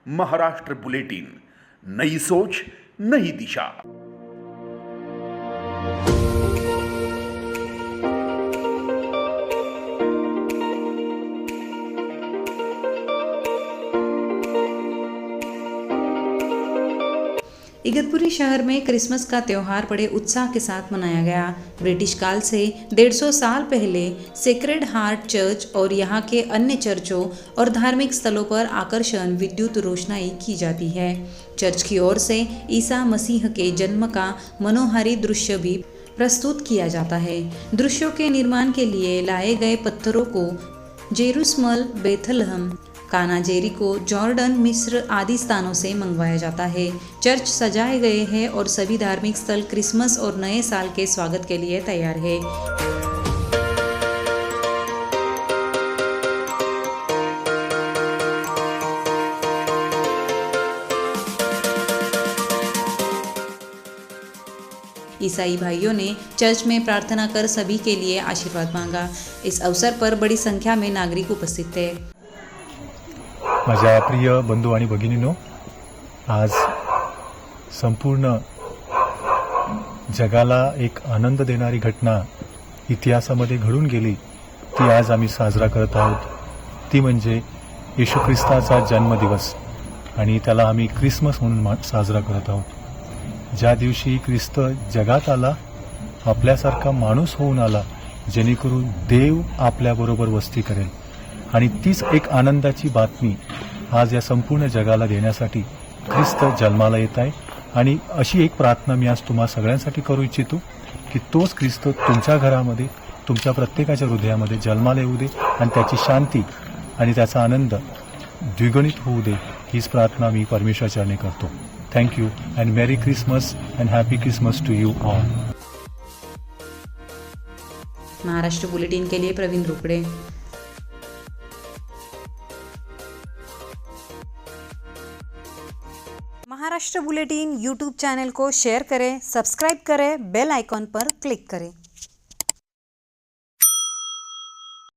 Maharashtra bulletin, नई सोच नई दिशा। इगतपुरी शहर में क्रिसमस का त्यौहार बड़े उत्साह के साथ मनाया गया। ब्रिटिश काल से 150 साल पहले सेक्रेड हार्ट चर्च और यहाँ के अन्य चर्चों और धार्मिक स्थलों पर आकर्षण विद्युत रोशनाई की जाती है। चर्च की ओर से ईसा मसीह के जन्म का मनोहारी दृश्य भी प्रस्तुत किया जाता है। दृश्यों के निर्माण के लिए लाए गए पत्थरों को जेरूसलम, बेथलहम, काना जेरिको, जॉर्डन, मिस्र आदि स्थानों से मंगवाया जाता है। चर्च सजाए गए हैं और सभी धार्मिक स्थल क्रिसमस और नए साल के स्वागत के लिए तैयार है। ईसाई भाइयों ने चर्च में प्रार्थना कर सभी के लिए आशीर्वाद मांगा। इस अवसर पर बड़ी संख्या में नागरिक उपस्थित थे। माझ्या प्रिय बंधू आणि भगिनींनो, आज संपूर्ण जगाला एक आनंद देणारी घटना इतिहासामध्ये घडून गेली ती आज आम्ही साजरा करत आहोत। ती म्हणजे येशू ख्रिस्ताचा जन्मदिवस आणि त्याला आम्ही क्रिसमस म्हणून साजरा करत आहोत। ज्या दिवशी ख्रिस्त जगात आला, आपल्यासारखा माणूस होऊन आला, जेणेकरून देव आपल्याबरोबर वस्ती करेल आणि तीच एक आनंदाची बातमी आज या संपूर्ण जगाला देण्यासाठी ख्रिस्त जन्माला येत आहे। आणि अशी एक प्रार्थना मी आज तुम्हा सगळ्यांसाठी करू इच्छितो की तोच ख्रिस्त तुमच्या घरामध्ये, तुमच्या प्रत्येकाच्या हृदयामध्ये जन्माला येऊ दे आणि त्याची शांती आणि त्याचा आनंद द्विगुणित होऊ दे, हीच प्रार्थना मी परमेश्वराचरणी करतो। Thank you and merry Christmas and happy Christmas to you all. Maharashtra bulletin के लिए Pravin Rokade. Maharashtra bulletin YouTube channel को शेयर करें, सब्सक्राइब करें, बेल आइकॉन पर क्लिक करें।